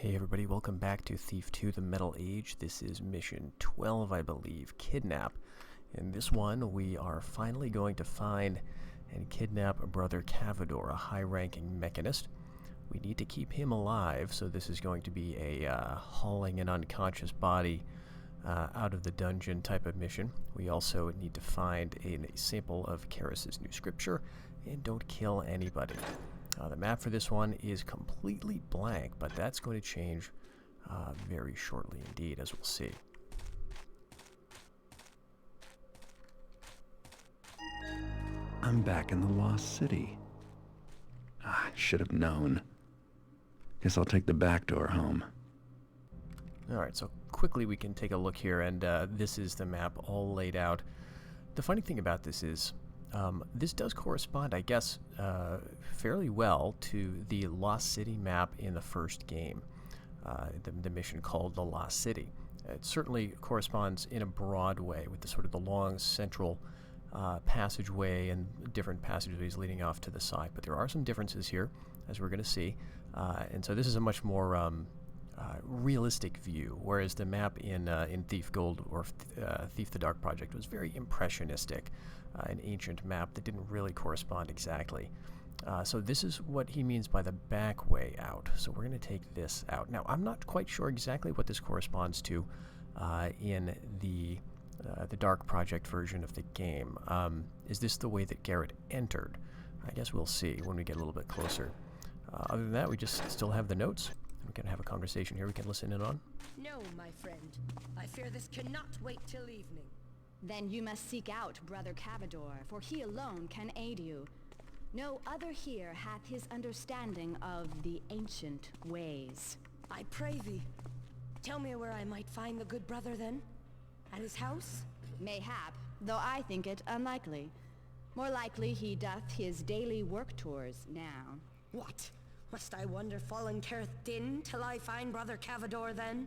Hey everybody, welcome back to Thief 2 The Metal Age. This is mission 12, I believe, Kidnap. In this one, we are finally going to find and kidnap Brother Cavador, a high-ranking mechanist. We need to keep him alive, so this is going to be a hauling an unconscious body out of the dungeon type of mission. We also need to find a sample of Karis's new scripture, and don't kill anybody. The map for this one is completely blank, but that's going to change very shortly indeed, as we'll see. I'm back in the Lost City. Should have known. Guess I'll take the back door home. Alright, so quickly we can take a look here, and this is the map all laid out. The funny thing about this is, this does correspond, I guess, fairly well to the Lost City map in the first game, the mission called the Lost City. It certainly corresponds in a broad way with the sort of the long central passageway and different passageways leading off to the side, but there are some differences here, as we're going to see, and so this is a much more realistic view, whereas the map in Thief Gold or Thief the Dark Project was very impressionistic, an ancient map that didn't really correspond exactly. So this is what he means by the back way out. So we're going to take this out. Now, I'm not quite sure exactly what this corresponds to in the Dark Project version of the game. Is this the way that Garrett entered? I guess we'll see when we get a little bit closer. Other than that, we just still have the notes. We can have a conversation here we can listen in on. No, my friend. I fear this cannot wait till evening. Then you must seek out Brother Cavador, for he alone can aid you. No other here hath his understanding of the ancient ways. I pray thee, tell me where I might find the good brother then? At his house? Mayhap, though I think it unlikely. More likely he doth his daily work tours now. What? Must I wander fallen Careth Din till I find Brother Cavador then?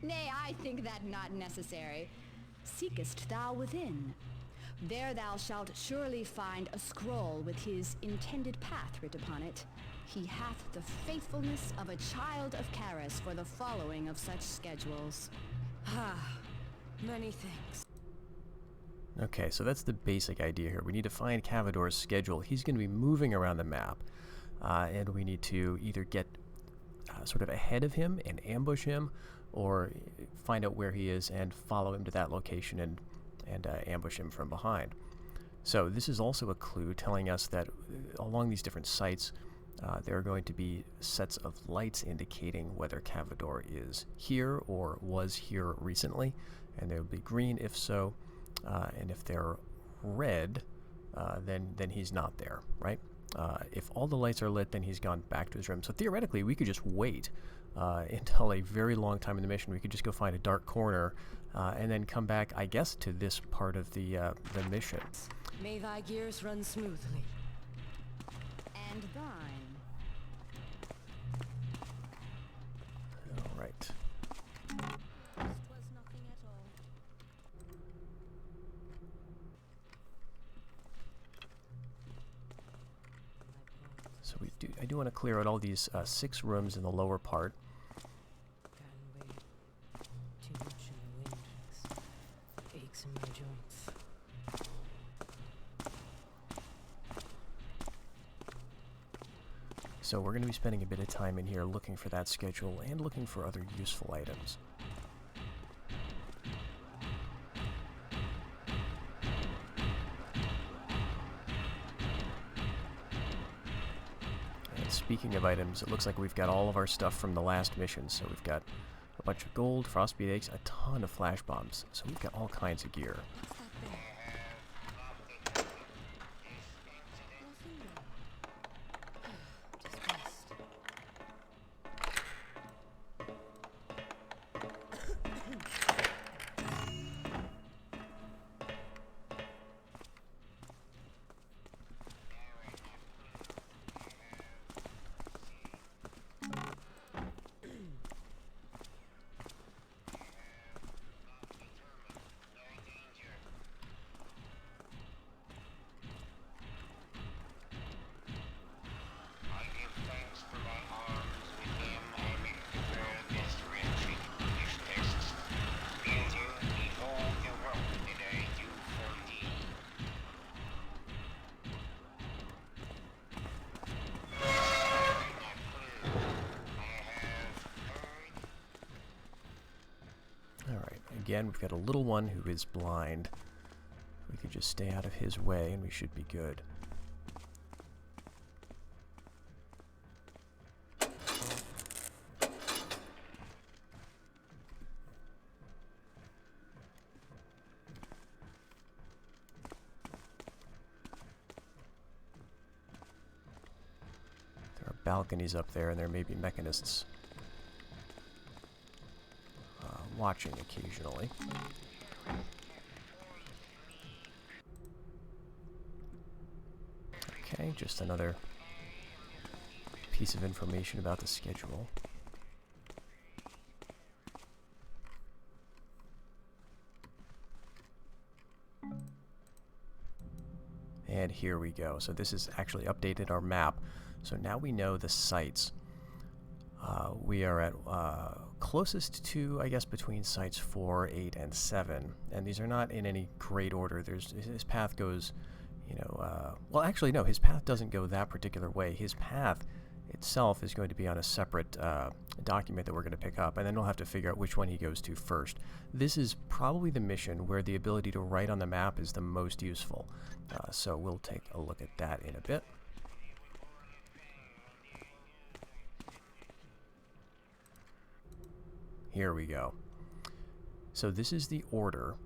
Nay, I think that not necessary. Seekest thou within? There thou shalt surely find a scroll with his intended path writ upon it. He hath the faithfulness of a child of Karis for the following of such schedules. Many thanks. Okay, so that's the basic idea here. We need to find Cavador's schedule. He's going to be moving around the map, and we need to either get sort of ahead of him and ambush him, or find out where he is and follow him to that location and ambush him from behind. So this is also a clue telling us that along these different sites, there are going to be sets of lights indicating whether Cavador is here or was here recently, and they will be green if so, and if they're red, then he's not there, right? If all the lights are lit, then he's gone back to his room. So theoretically, we could just wait until a very long time in the mission. We could just go find a dark corner and then come back, I guess, to this part of the mission. May thy gears run smoothly. And thine. All right. So I do want to clear out all these 6 rooms in the lower part. Too much in the wind. Aches in my joints. So we're going to be spending a bit of time in here looking for that schedule and looking for other useful items. Speaking of items, it looks like we've got all of our stuff from the last mission. So we've got a bunch of gold, frostbeat eggs, a ton of flash bombs. So we've got all kinds of gear. again, we've got a little one who is blind. We could just stay out of his way and we should be good. There are balconies up there, and there may be mechanists watching occasionally. Okay, just another piece of information about the schedule. And here we go. So this has actually updated our map. So now we know the sites. We are at closest to, I guess, between sites 4, 8, and 7. And these are not in any great order. His path goes, you know, well, actually, no, his path doesn't go that particular way. His path itself is going to be on a separate document that we're going to pick up, and then we'll have to figure out which one he goes to first. This is probably the mission where the ability to write on the map is the most useful. So we'll take a look at that in a bit. Here we go. So this is the order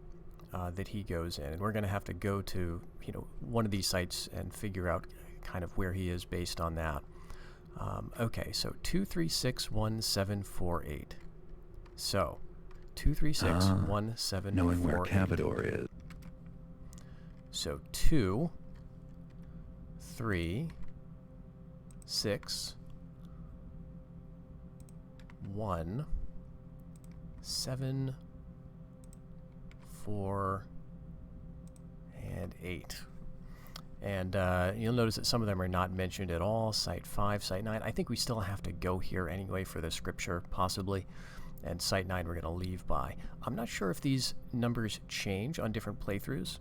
that he goes in, and we're going to have to go to, you know, one of these sites and figure out kind of where he is based on that. Okay, so 2361748. So 2361748. Knowing where Cavador is. So 2, 3, 6, 1, 7, 4, and 8. And you'll notice that some of them are not mentioned at all. Site 5, Site 9. I think we still have to go here anyway for the scripture, possibly. And Site 9 we're going to leave by. I'm not sure if these numbers change on different playthroughs.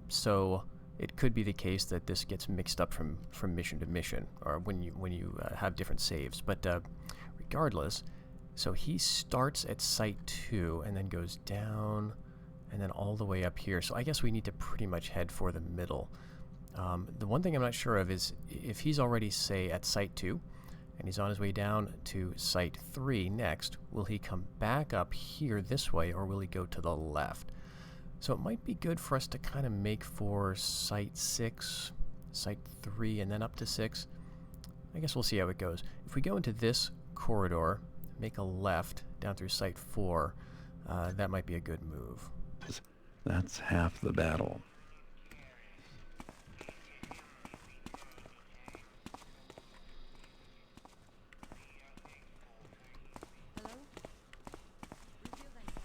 So it could be the case that this gets mixed up from mission to mission, or when you have different saves. But regardless, so he starts at Site 2 and then goes down and then all the way up here. So I guess we need to pretty much head for the middle. The one thing I'm not sure of is if he's already, say, at Site 2 and he's on his way down to Site 3 next, will he come back up here this way, or will he go to the left? So it might be good for us to kind of make for Site 6, Site 3, and then up to 6. I guess we'll see how it goes. If we go into this corridor, make a left down through Site 4, that might be a good move. That's half the battle. Hello? Reveal thyself.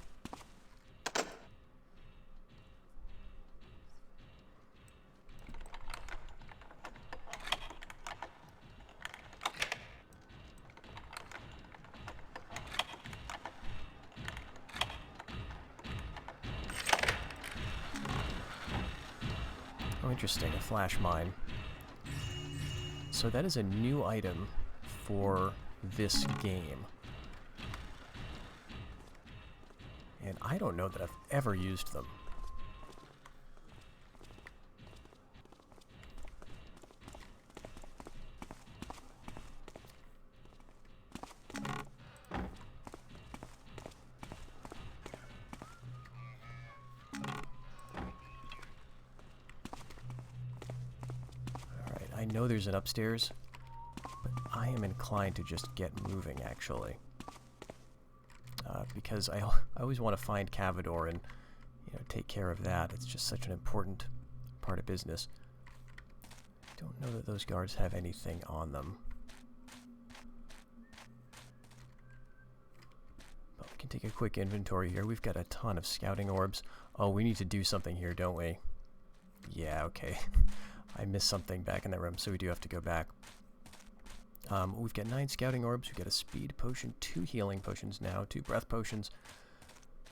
Oh, interesting, a flash mine. So that is a new item for this game. And I don't know that I've ever used them. I know there's an upstairs, but I am inclined to just get moving, actually. Because I always want to find Cavador and, you know, take care of that. It's just such an important part of business. I don't know that those guards have anything on them. But we can take a quick inventory here. We've got a ton of scouting orbs. Oh, we need to do something here, don't we? Yeah, okay. I missed something back in that room, so we do have to go back. We've got 9 scouting orbs. We've got a speed potion, 2 healing potions now, 2 breath potions,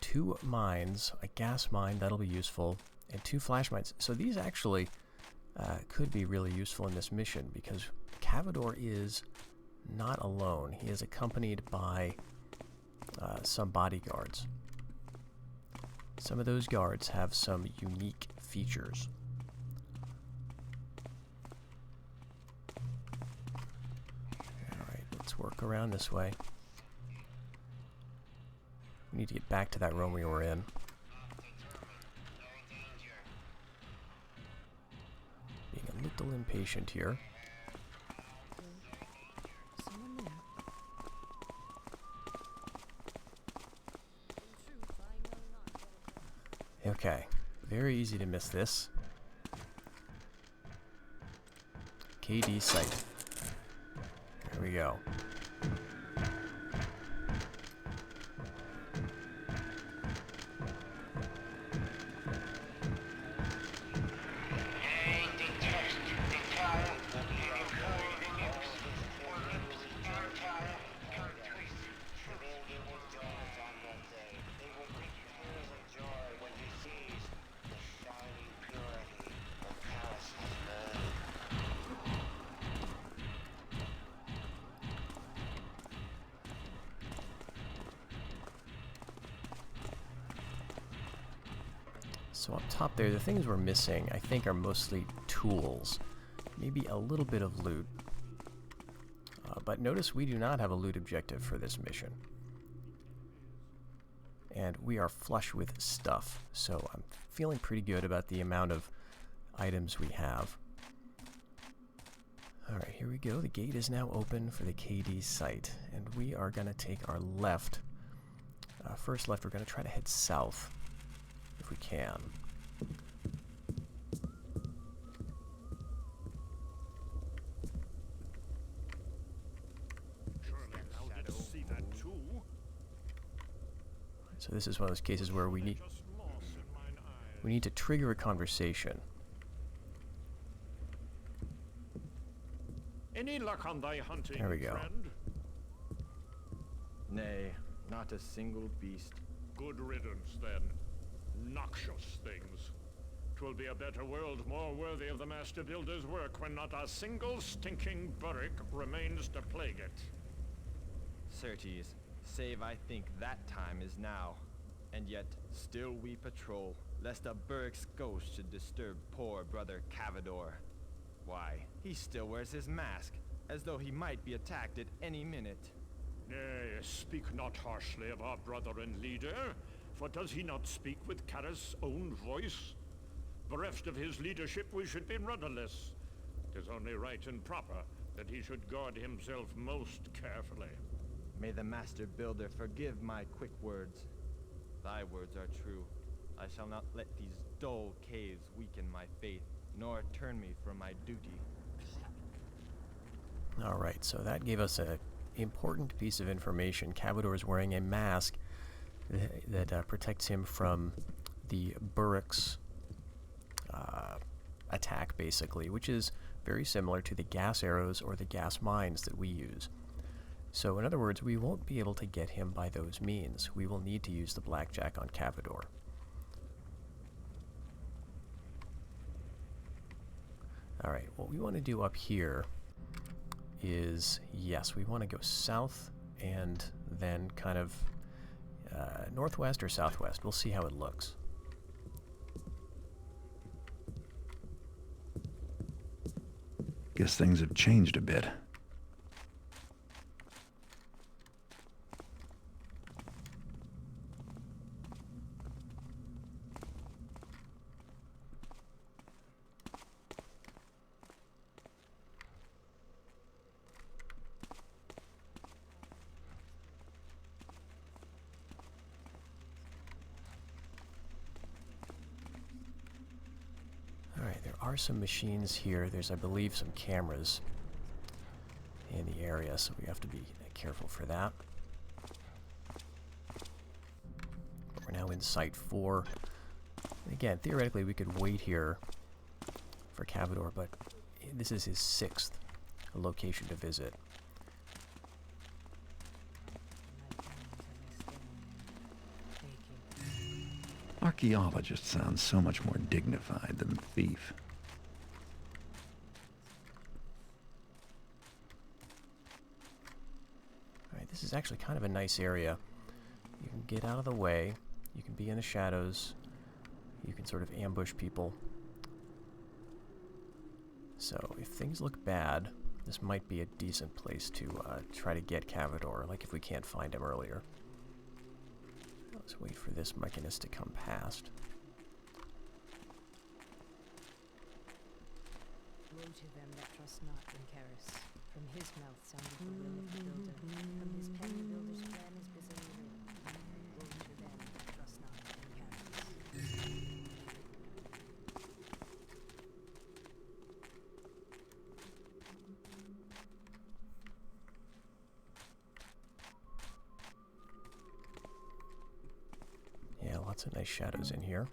2 mines, a gas mine, that'll be useful, and 2 flash mines. So these actually could be really useful in this mission, because Cavador is not alone. He is accompanied by some bodyguards. Some of those guards have some unique features. Alright, let's work around this way. We need to get back to that room we were in. Being a little impatient here. Someone there. Okay, very easy to miss this. KD site. There we go. So up top there, the things we're missing, I think, are mostly tools. Maybe a little bit of loot. But notice we do not have a loot objective for this mission. And we are flush with stuff, so I'm feeling pretty good about the amount of items we have. Alright, here we go. The gate is now open for the KD site, and we are going to take our left. First left, we're going to try to head south, if we can. So this is one of those cases where we need to trigger a conversation. Any luck on thy hunting, There we go. friend? Nay, not a single beast. Good riddance, then. Noxious things. 'Twill be a better world, more worthy of the Master Builder's work, when not a single stinking burrick remains to plague it. Certes, save I think that time is now. And yet, still we patrol, lest a burrick's ghost should disturb poor brother Cavador. Why, he still wears his mask, as though he might be attacked at any minute. Nay, speak not harshly of our brother and leader, for does he not speak with Kara's own voice? Bereft of his leadership, we should be rudderless. 'Tis only right and proper that he should guard himself most carefully. May the Master Builder forgive my quick words. Thy words are true. I shall not let these dull caves weaken my faith, nor turn me from my duty. Alright, so that gave us an important piece of information. Cavador is wearing a mask that protects him from the Burrick's attack, basically, which is very similar to the gas arrows or the gas mines that we use. So, in other words, we won't be able to get him by those means. We will need to use the blackjack on Cavador. Alright, what we want to do up here is, yes, we want to go south and then kind of northwest or southwest. We'll see how it looks. Guess things have changed a bit. Alright, there are some machines here. There's, I believe, some cameras in the area, so we have to be careful for that. We're now in Site 4. Again, theoretically, we could wait here for Cavador, but this is his 6th location to visit. Archaeologist sounds so much more dignified than thief. Alright, this is actually kind of a nice area. You can get out of the way. You can be in the shadows. You can sort of ambush people. So if things look bad, this might be a decent place to try to get Cavador, like if we can't find him earlier. Let's wait for this Mechanist to come past. Woe to them that trust not in Karis. From his mouth sounded the will of the builder. From his pen the builder's plan is busily written. Woe to them that trust not in Karis. Yeah, lots of nice shadows in here.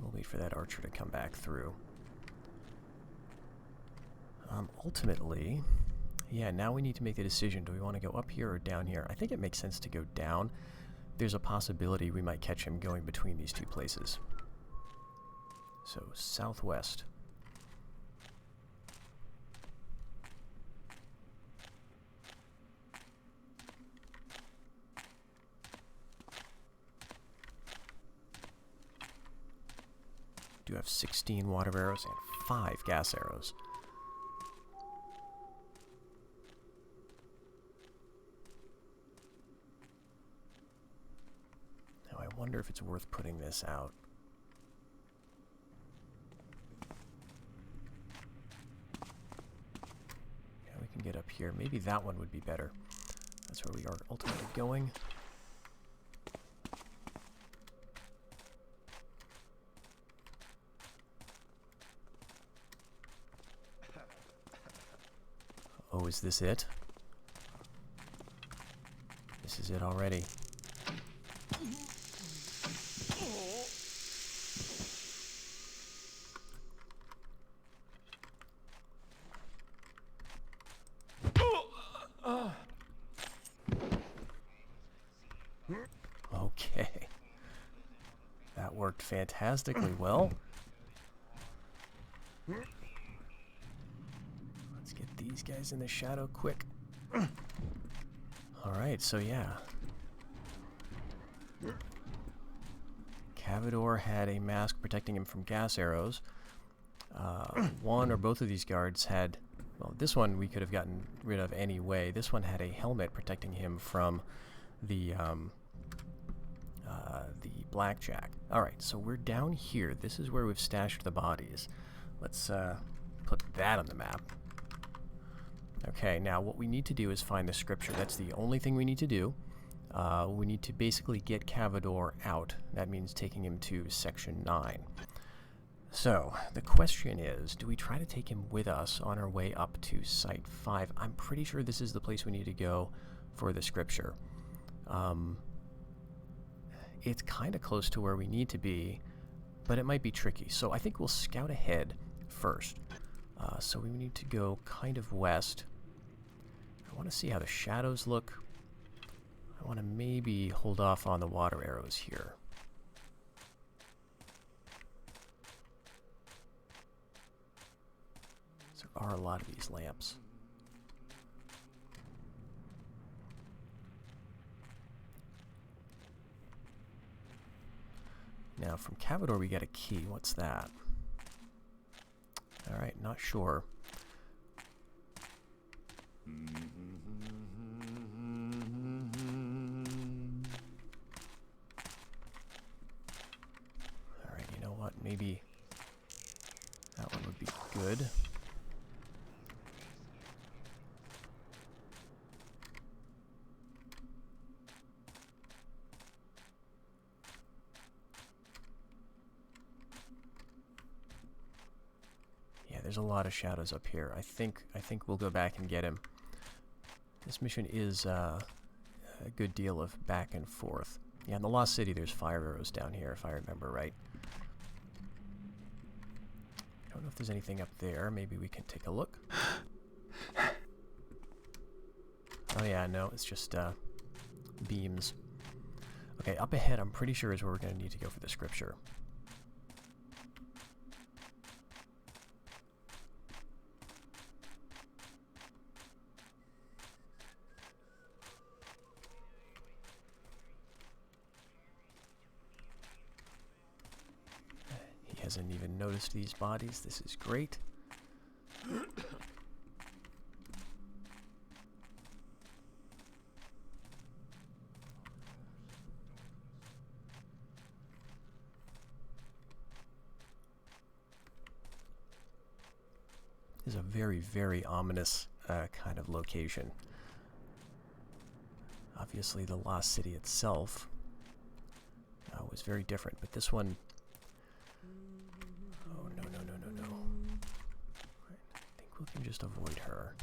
We'll wait for that archer to come back through. Ultimately, yeah, now we need to make the decision. Do we want to go up here or down here? I think it makes sense to go down. There's a possibility we might catch him going between these two places. So, southwest. Do have 16 water arrows and 5 gas arrows. Now I wonder if it's worth putting this out. Yeah, we can get up here. Maybe that one would be better. That's where we are ultimately going. Oh, is this it? This is it already. Okay. That worked fantastically well. Let's get these guys in the shadow quick. Alright, so yeah. Cavador had a mask protecting him from gas arrows. One or both of these guards had... Well, this one we could have gotten rid of anyway. This one had a helmet protecting him from the blackjack. Alright, so we're down here. This is where we've stashed the bodies. Let's put that on the map. Okay, now what we need to do is find the scripture. That's the only thing we need to do. We need to basically get Cavador out. That means taking him to Section 9. So, the question is, do we try to take him with us on our way up to Site 5? I'm pretty sure this is the place we need to go for the scripture. It's kind of close to where we need to be, but it might be tricky. So I think we'll scout ahead first. So we need to go kind of west. I want to see how the shadows look. I want to maybe hold off on the water arrows here. There are a lot of these lamps. Now from Cavador we get a key. What's that? Alright, not sure. Alright, you know what? Maybe that one would be good. There's a lot of shadows up here. I think we'll go back and get him. This mission is a good deal of back and forth. Yeah, in the Lost City there's fire arrows down here, if I remember right. I don't know if there's anything up there. Maybe we can take a look. Oh yeah, no, it's just beams. Okay, up ahead I'm pretty sure is where we're going to need to go for the scripture. hasn't even noticed these bodies. This is great. This is a very, very ominous kind of location. Obviously, the Lost City itself was very different, but this one... Oh, no, no, no, no, no. Right. I think we can just avoid her.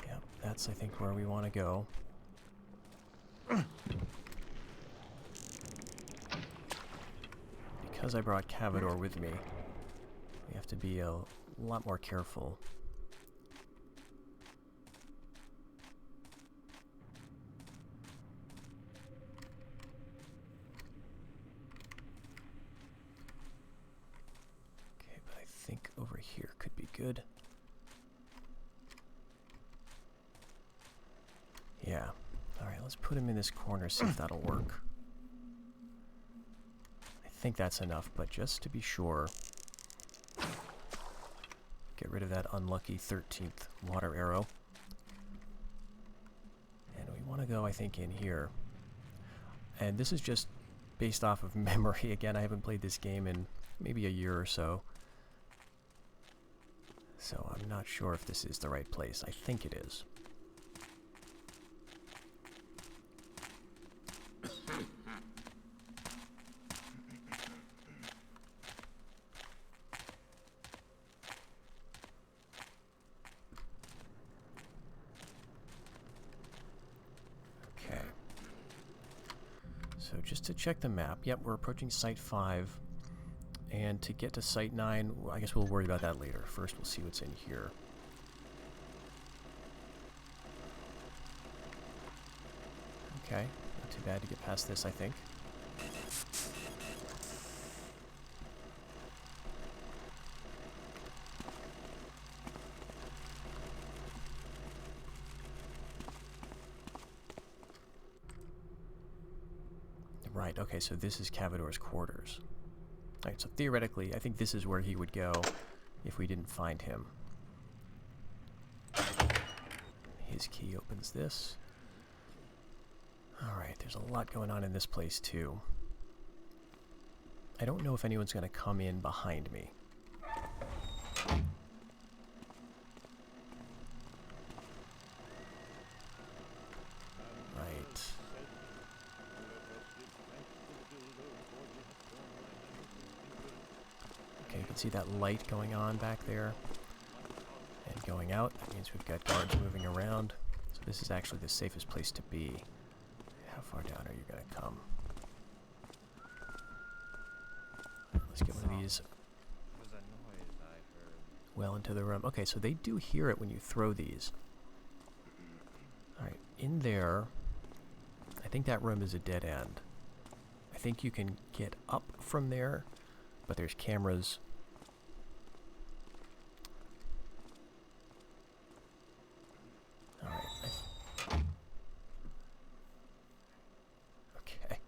Yep, that's, I think, where we want to go. Because I brought Cavador with me, we have to be a lot more careful. Okay, but I think over here could be good. Yeah. Alright, let's put him in this corner, see if that'll work. I think that's enough, but just to be sure, get rid of that unlucky 13th water arrow. And we want to go, I think, in here. And this is just based off of memory. Again, I haven't played this game in maybe a year or so. So I'm not sure if this is the right place. I think it is. So just to check the map, yep, we're approaching Site 5. And to get to Site 9, I guess we'll worry about that later. First, we'll see what's in here. Okay, not too bad to get past this, I think. Right, okay, so this is Cavador's quarters. Alright, so theoretically, I think this is where he would go if we didn't find him. His key opens this. Alright, there's a lot going on in this place, too. I don't know if anyone's going to come in behind me. Okay, you can see that light going on back there and going out. That means we've got guards moving around. So this is actually the safest place to be. How far down are you going to come? Let's get one of these well into the room. Okay, so they do hear it when you throw these. Alright, in there, I think that room is a dead end. I think you can get up from there, but there's cameras. Alright. Okay.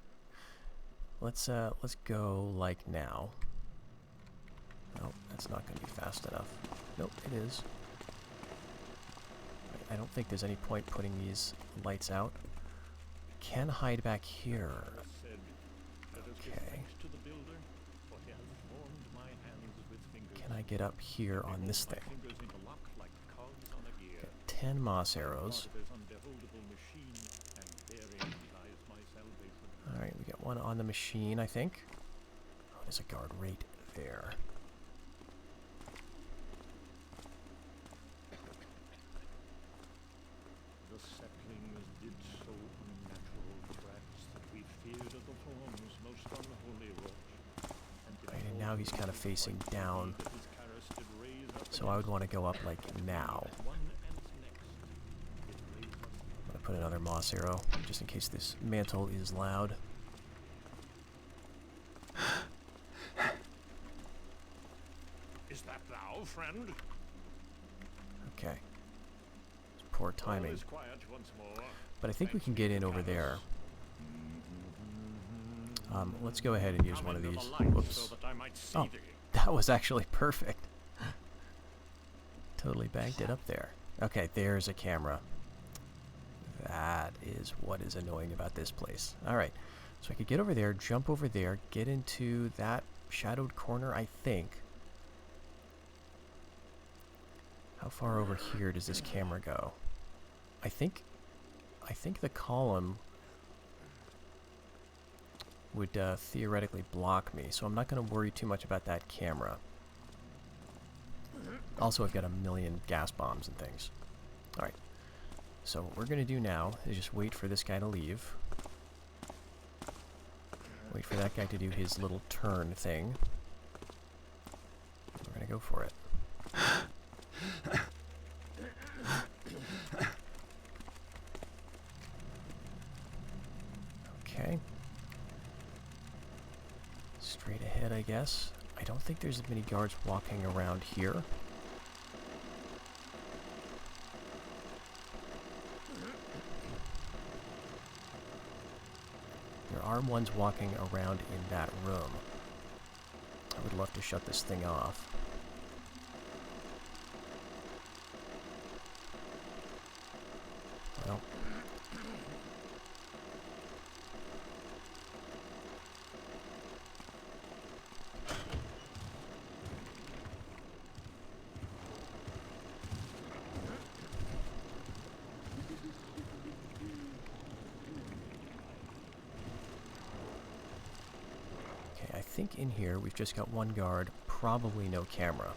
Let's go like now. Nope, that's not gonna be fast enough. Nope, it is. I don't think there's any point putting these lights out. Can hide back here. Okay. Can I get up here on this thing? Got 10 moss arrows. Alright, we got one on the machine, I think. Oh, there's a guard right there. The saplings did so unnatural tracks that we feared of the forms most unholy wrought. Right, and now he's kind of facing down. So I would want to go up like now. I'm going to put another moss arrow, just in case this mantle is loud. that thou, friend? Okay. It's poor All timing. is quiet once more. But I think we Thanks can be get to in over Callus. there. Let's go ahead and use Come one of into these. the light Whoops. so that I might see Oh, thee. that was actually perfect. Totally banked it up there. Okay, there's a camera. That is what is annoying about this place. Alright, so I could get over there, jump over there, get into that shadowed corner, I think. How far over here does this camera go? I think the column would theoretically block me, so I'm not going to worry too much about that camera. Also, I've got a million gas bombs and things. Alright, so what we're going to do now is just wait for this guy to leave. Wait for that guy to do his little turn thing. We're going to go for it. Okay. Straight ahead, I guess. I don't think there's many guards walking around here. There are ones walking around in that room. I would love to shut this thing off. Well. I think in here we've just got one guard, probably no camera.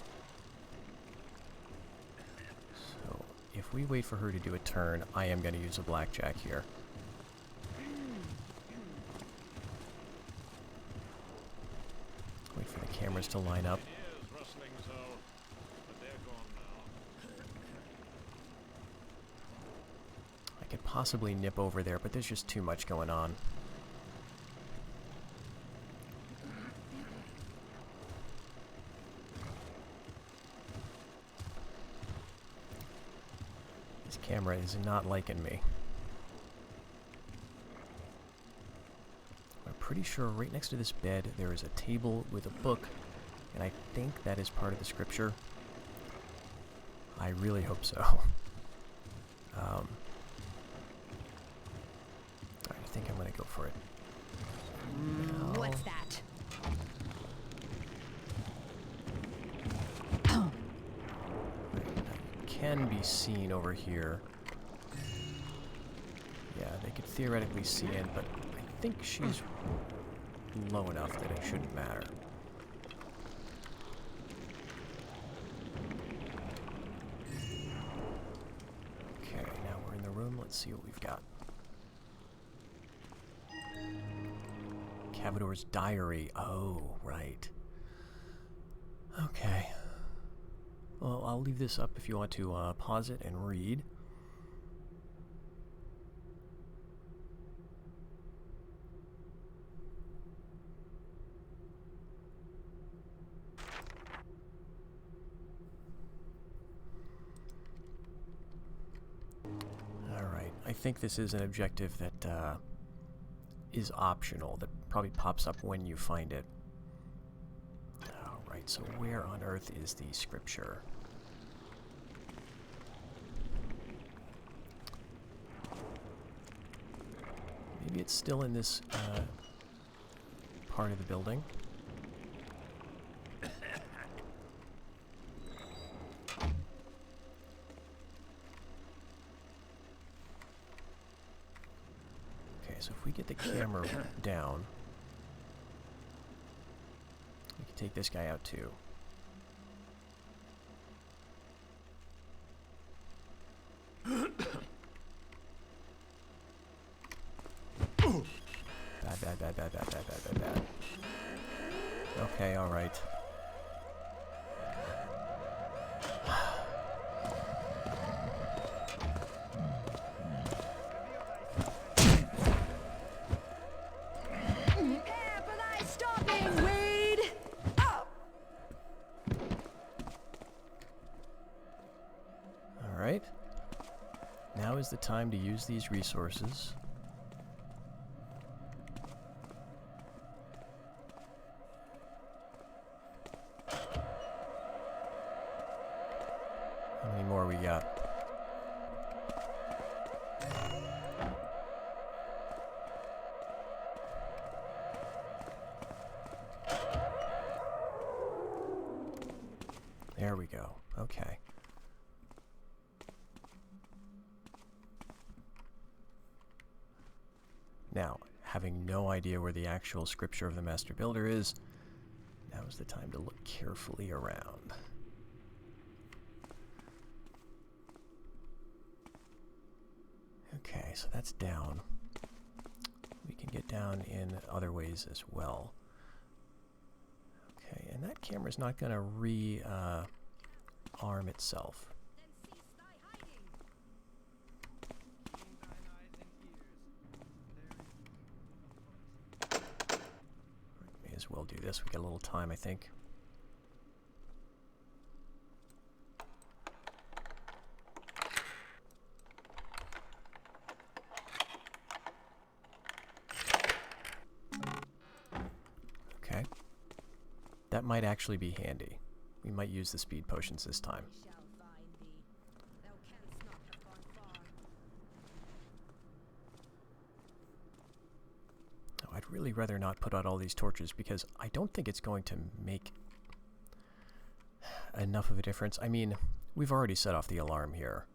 So if we wait for her to do a turn, I am going to use a blackjack here. Wait for the cameras to line up. It is rustling so, but they're gone now. I could possibly nip over there, but there's just too much going on. This camera is not liking me. I'm pretty sure right next to this bed there is a table with a book, and I think that is part of the scripture. I really hope so. I think I'm gonna go for it. No. What's that? Can be seen over here. Yeah, they could theoretically see in, but I think she's low enough that it shouldn't matter. Okay, now we're in the room. Let's see what we've got. Cavador's diary. Oh, right. Okay. Well, I'll leave this up if you want to pause it and read. Alright, I think this is an objective that is optional, that probably pops up when you find it. Alright, so where on earth is the scripture? Maybe it's still in this part of the building. Okay, so if we get the camera down, we can take this guy out too. Bad. Okay, alright. Prepare for thy stopping, Wade! Oh. is the time to use these resources. How many more we got? There we go. Okay. Now, having no idea where the actual scripture of the Master Builder is, now is the time to look carefully around. Okay, so that's down. We can get down in other ways as well. Okay, and that camera's not going to re-arm itself. May as well do this. We got a little time, I think. Okay. That might actually be handy. We might use the speed potions this time. Oh, I'd really rather not put out all these torches because I don't think it's going to make enough of a difference. I mean, we've already set off the alarm here.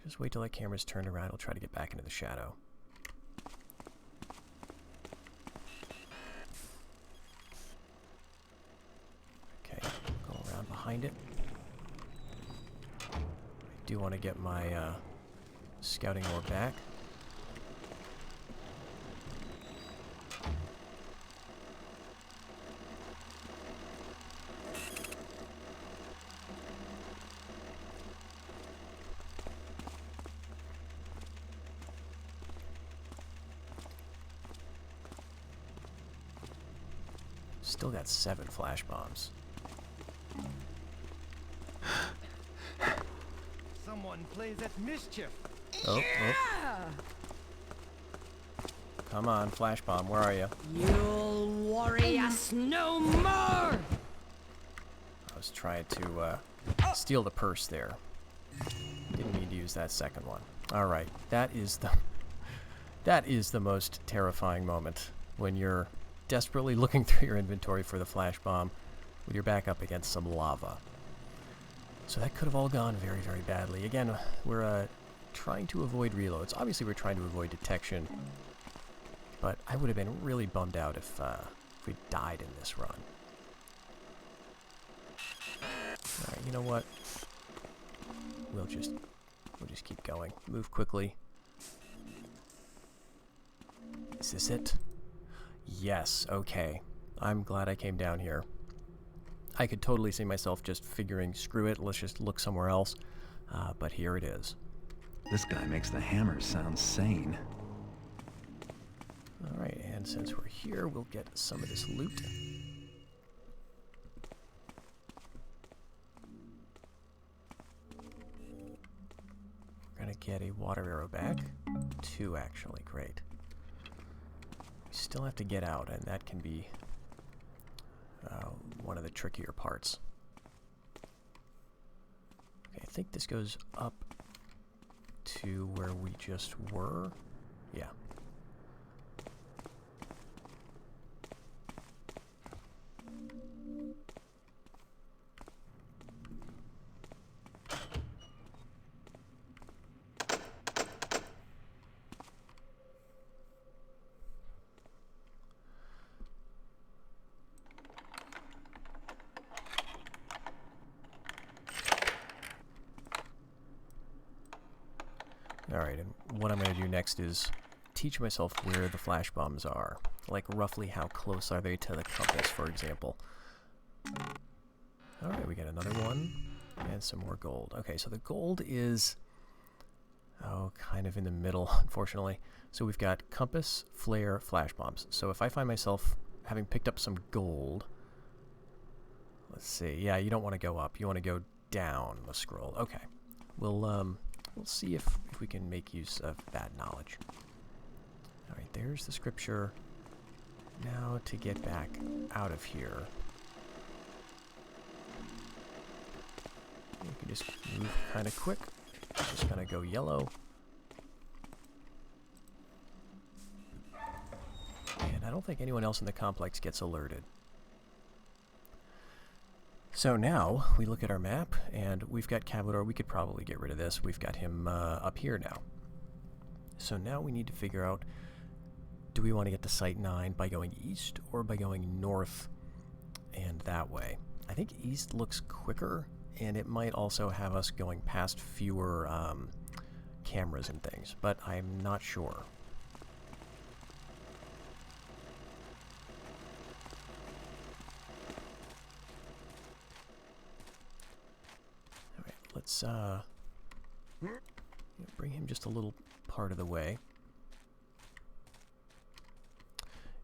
Just wait till that camera's turned around. I'll try to get back into the shadow. Behind it. I do want to get my scouting orb back. Still got 7 flash bombs. Someone plays at mischief. Oh, oh. Come on, flash bomb, where are you? You'll worry us no more! I was trying to steal the purse there. Didn't need to use that second one. Alright, that is the most terrifying moment when you're desperately looking through your inventory for the flash bomb with your back up against some lava. So that could have all gone very, very badly. Again, we're trying to avoid reloads. Obviously, we're trying to avoid detection. But I would have been really bummed out if we died in this run. Alright, you know what? We'll just keep going. Move quickly. Is this it? Yes, okay. I'm glad I came down here. I could totally see myself just figuring, screw it, let's just look somewhere else. But here it is. This guy makes the hammers sound sane. Alright, and since we're here, we'll get some of this loot. We're gonna get a water arrow back. 2, actually, great. We still have to get out, and that can be one of the trickier parts. Okay, I think this goes up to where we just were. Yeah. Alright, and what I'm going to do next is teach myself where the flash bombs are. Like, roughly how close are they to the compass, for example. Alright, we got another one, and some more gold. Okay, so the gold is, kind of in the middle, unfortunately. So we've got compass, flare, flash bombs. So if I find myself having picked up some gold, let's see, yeah, you don't want to go up, you want to go down the scroll. Okay, we'll We'll see if we can make use of that knowledge. Alright, there's the scripture. Now to get back out of here. You can just move kind of quick. Just gonna go yellow. And I don't think anyone else in the complex gets alerted. So now we look at our map, and we've got Cavador. We could probably get rid of this. We've got him up here now. So now we need to figure out, do we want to get to Site 9 by going east or by going north and that way? I think east looks quicker, and it might also have us going past fewer cameras and things, but I'm not sure. Alright, let's bring him just a little part of the way.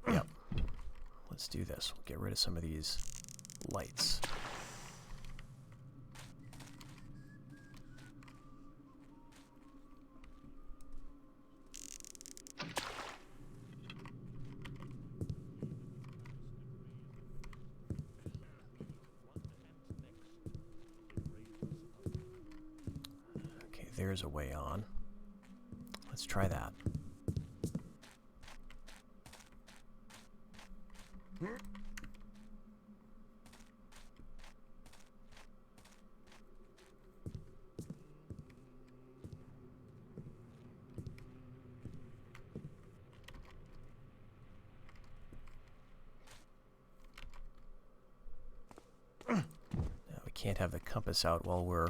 Yep. Let's do this. We'll get rid of some of these lights. Okay, there's a way on. Let's try that. Can't have the compass out while we're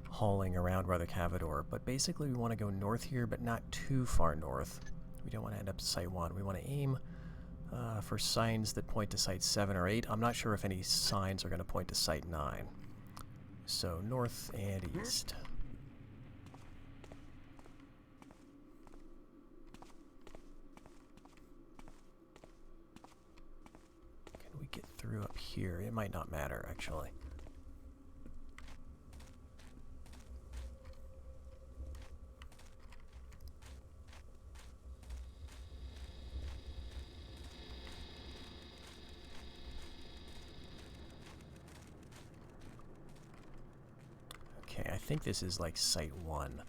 hauling around Brother Cavador, but basically we want to go north here, but not too far north. We don't want to end up at Site 1. We want to aim for signs that point to Site 7 or 8. I'm not sure if any signs are going to point to Site 9. So north and east. Can we get through up here? It might not matter, actually. Okay, I think this is like Site 1.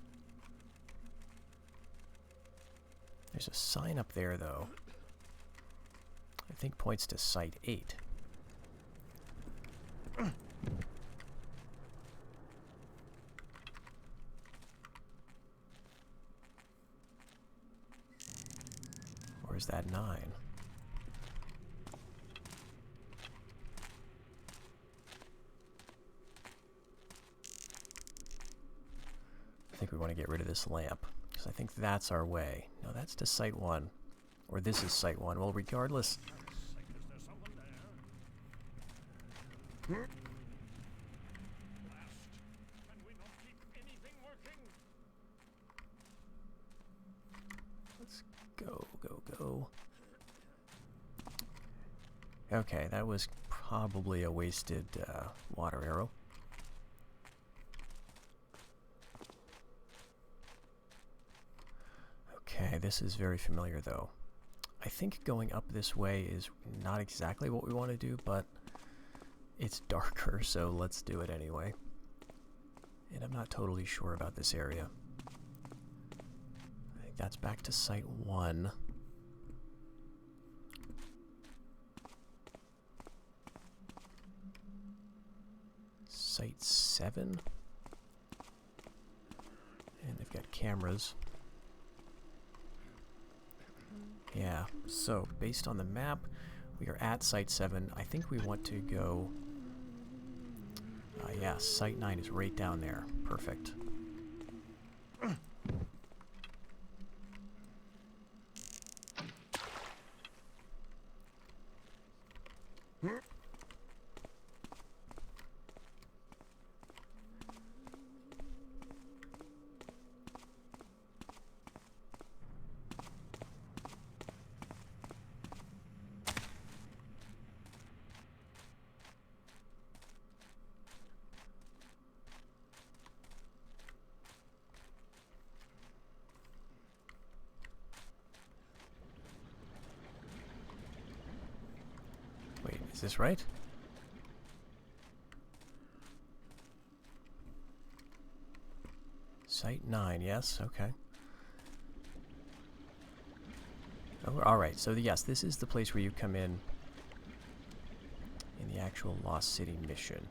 There's a sign up there, though. I think points to Site 8. Or is that 9? I think we want to get rid of this lamp, because I think that's our way. No, that's to Site 1. Or this is Site 1. Well, regardless... Let's go, go, go. Okay, that was probably a wasted water arrow. Okay, this is very familiar, though. I think going up this way is not exactly what we want to do, but it's darker, so let's do it anyway. And I'm not totally sure about this area. I think that's back to Site 1. Site 7? And they've got cameras. Yeah, so based on the map, we are at Site 7. I think we want to go... yeah, Site 9 is right down there. Perfect. Is this right? Site 9, yes, okay. Oh, alright, so yes, this is the place where you come in the actual Lost City mission.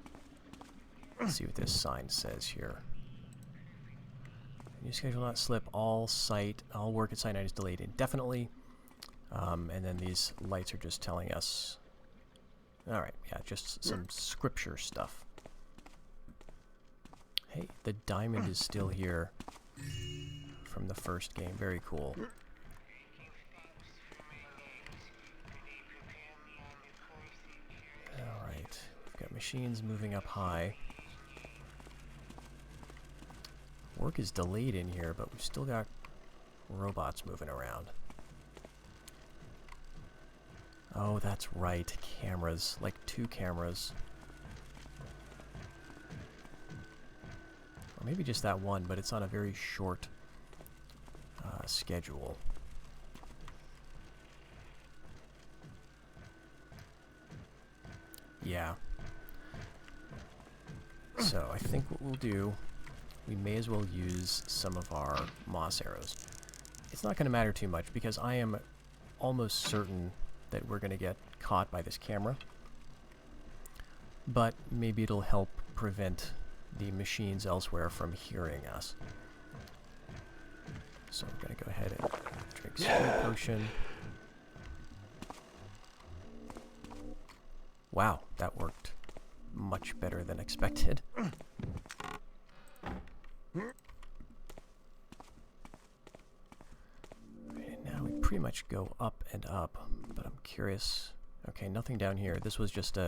Let's see what this sign says here. New schedule not slip, all work at Site 9 is delayed indefinitely. And then these lights are just telling us... Alright, yeah, just some scripture stuff. Hey, the diamond is still here from the first game. Very cool. Alright, we've got machines moving up high. Work is delayed in here, but we've still got robots moving around. Oh, that's right. Cameras. Like 2 cameras. Or maybe just that one, but it's on a very short schedule. Yeah. So, I think what we'll do, we may as well use some of our moss arrows. It's not going to matter too much, because I am almost certain that we're going to get caught by this camera. But maybe it'll help prevent the machines elsewhere from hearing us. So I'm going to go ahead and drink speed potion. Wow, that worked much better than expected. Okay, now we pretty much go up and up, but I'm curious. Okay, nothing down here. This was just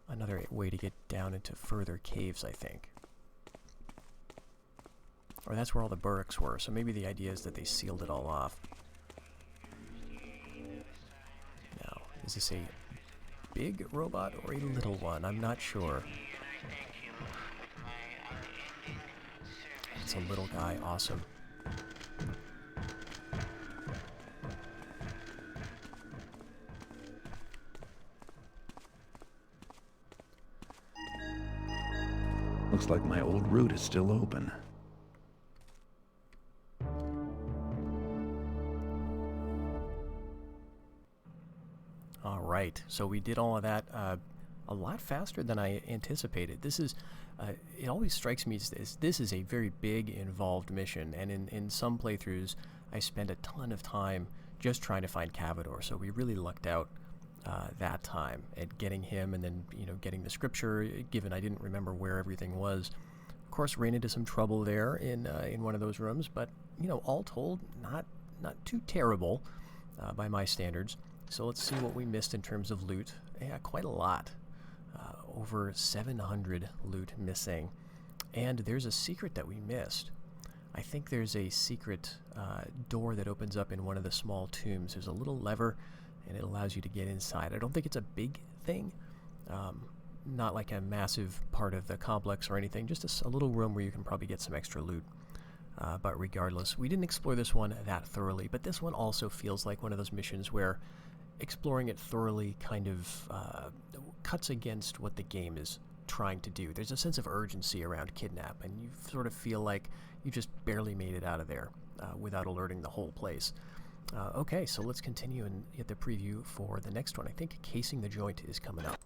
another way to get down into further caves, I think. Or that's where all the barracks were, so maybe the idea is that they sealed it all off. Now, is this a big robot or a little one? I'm not sure. It's a little guy, awesome. Looks like my old route is still open. Alright, so we did all of that a lot faster than I anticipated. This is, it always strikes me as this is a very big, involved mission, and in some playthroughs, I spend a ton of time just trying to find Cavador, so we really lucked out that time at getting him, and then, you know, getting the scripture, given I didn't remember where everything was. Of course, ran into some trouble there in one of those rooms, but, you know, all told, not too terrible by my standards. So let's see what we missed in terms of loot. Yeah, quite a lot. Over 700 loot missing. And there's a secret that we missed. I think there's a secret door that opens up in one of the small tombs. There's a little lever, and it allows you to get inside. I don't think it's a big thing. Not like a massive part of the complex or anything. Just a little room where you can probably get some extra loot. But regardless, we didn't explore this one that thoroughly. But this one also feels like one of those missions where exploring it thoroughly kind of cuts against what the game is trying to do. There's a sense of urgency around Kidnap, and you sort of feel like you just barely made it out of there without alerting the whole place. Okay, so let's continue and get the preview for the next one. I think Casing the Joint is coming up.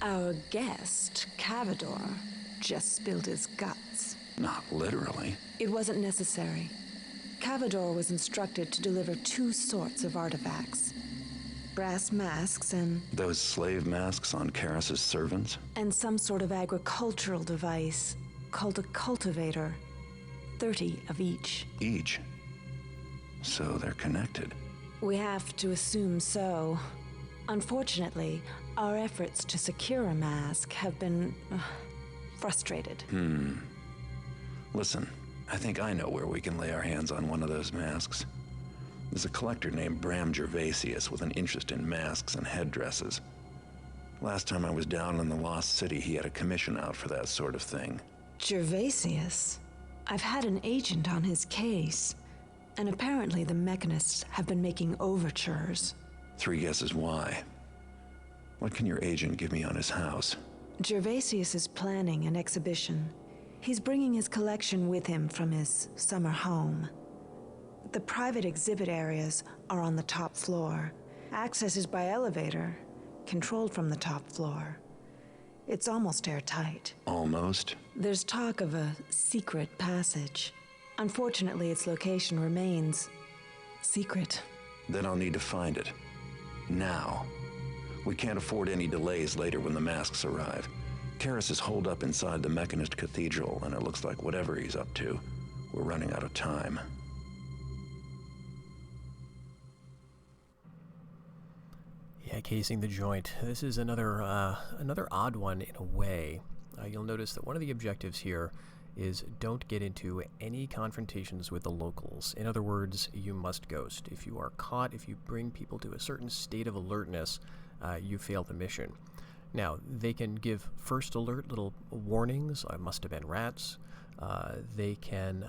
Our guest, Cavador, just spilled his guts. Not literally. It wasn't necessary. Cavador was instructed to deliver 2 sorts of artifacts. Brass masks and Those slave masks on Karras's servants? some sort of agricultural device called a cultivator. 30 of each. Each. So they're connected. We have to assume so. Unfortunately, our efforts to secure a mask have been frustrated. Listen, I think I know where we can lay our hands on one of those masks. There's a collector named Bram Gervasius with an interest in masks and headdresses. Last time I was down in the Lost City, he had a commission out for that sort of thing. Gervasius. I've had an agent on his case, and apparently the mechanists have been making overtures. 3 guesses why. What can your agent give me on his house? Gervasius is planning an exhibition. He's bringing his collection with him from his summer home. The private exhibit areas are on the top floor. Access is by elevator, controlled from the top floor. It's almost airtight. Almost? There's talk of a secret passage. Unfortunately, its location remains secret. Then I'll need to find it. Now. We can't afford any delays later when the masks arrive. Karras is holed up inside the Mechanist Cathedral, and it looks like whatever he's up to, we're running out of time. Yeah, casing the joint. This is another odd one in a way. You'll notice that one of the objectives here is don't get into any confrontations with the locals. In other words, you must ghost. If you are caught, if you bring people to a certain state of alertness, you fail the mission. Now, they can give first alert little warnings. Must have been rats. They can...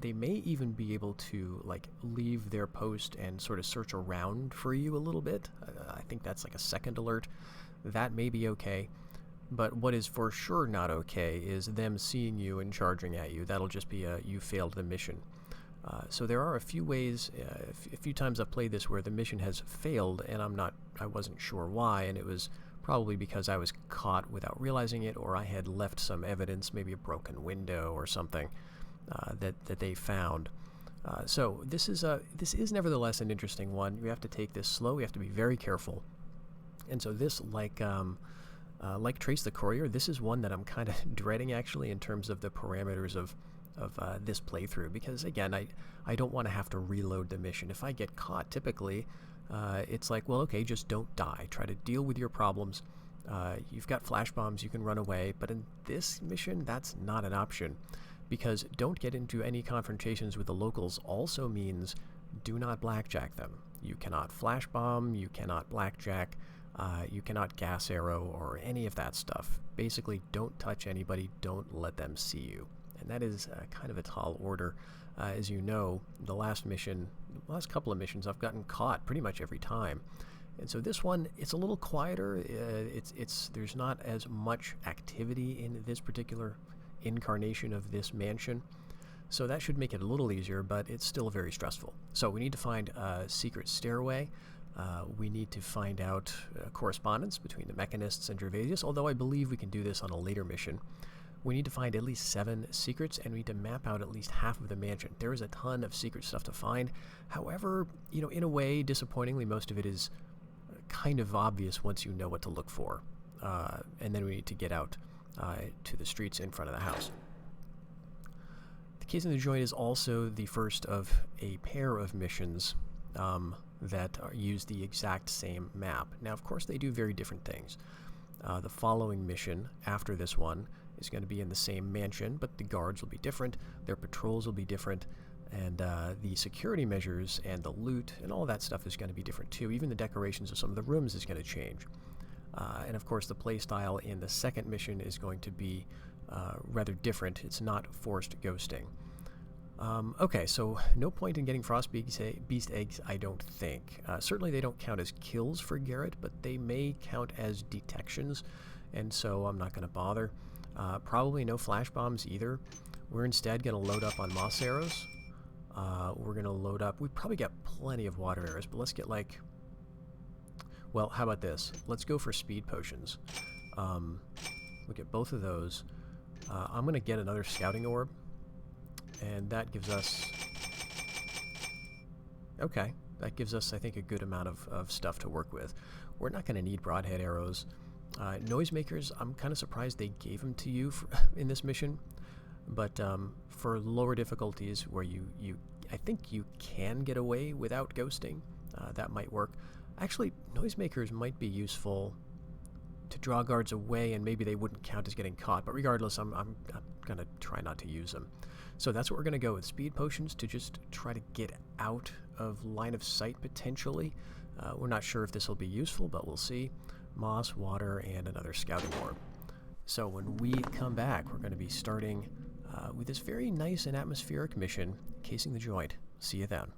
they may even be able to like leave their post and sort of search around for you a little bit. I think that's like a second alert. That may be okay. But what is for sure not okay is them seeing you and charging at you. That'll just be a you failed the mission. So there are a few ways, a few times I've played this where the mission has failed and I wasn't sure why, and it was probably because I was caught without realizing it, or I had left some evidence, maybe a broken window or something that they found. So this is nevertheless an interesting one. We have to take this slow. We have to be very careful. And so this, like Trace the Courier, this is one that I'm kind of dreading actually in terms of the parameters of this playthrough, because again, I don't want to have to reload the mission. If I get caught, typically, it's like, well, okay, just don't die. Try to deal with your problems. You've got flash bombs, you can run away, but in this mission, that's not an option. Because don't get into any confrontations with the locals also means do not blackjack them. You cannot flash bomb, you cannot blackjack, you cannot gas arrow or any of that stuff. Basically, don't touch anybody, don't let them see you. And that is kind of a tall order. As you know, the last couple of missions, I've gotten caught pretty much every time. And so this one, it's a little quieter. There's not as much activity in this particular incarnation of this mansion, so that should make it a little easier, but it's still very stressful. So we need to find a secret stairway. We need to find out correspondence between the Mechanists and Gervasius, although I believe we can do this on a later mission. We need to find at least 7 secrets, and we need to map out at least half of the mansion. There is a ton of secret stuff to find. However, in a way, disappointingly, most of it is kind of obvious once you know what to look for. And then we need to get out to the streets in front of the house. The Case in the Joint is also the first of a pair of missions that use the exact same map. Now, of course, they do very different things. The following mission after this one is going to be in the same mansion, but the guards will be different, their patrols will be different, and the security measures and the loot and all that stuff is going to be different too. Even the decorations of some of the rooms is going to change. And of course, the playstyle in the second mission is going to be rather different. It's not forced ghosting. Okay, so no point in getting frost beast eggs, I don't think. Certainly they don't count as kills for Garrett, but they may count as detections, and so I'm not going to bother. Probably no flash bombs either. We're instead going to load up on moss arrows. We're going to load up... We probably got plenty of water arrows, but let's get like... Well, how about this? Let's go for speed potions. We'll get both of those. I'm going to get another scouting orb. And that gives us... Okay. That gives us, I think, a good amount of stuff to work with. We're not going to need broadhead arrows. Noisemakers, I'm kind of surprised they gave them to you in this mission. But for lower difficulties where I think you can get away without ghosting, that might work. Actually, noisemakers might be useful to draw guards away, and maybe they wouldn't count as getting caught. But regardless, I'm going to try not to use them. So that's what we're going to go with. Speed potions to just try to get out of line of sight, potentially. We're not sure if this will be useful, but we'll see. Moss, water, and another scouting orb. So when we come back, we're going to be starting with this very nice and atmospheric mission, casing the joint. See you then.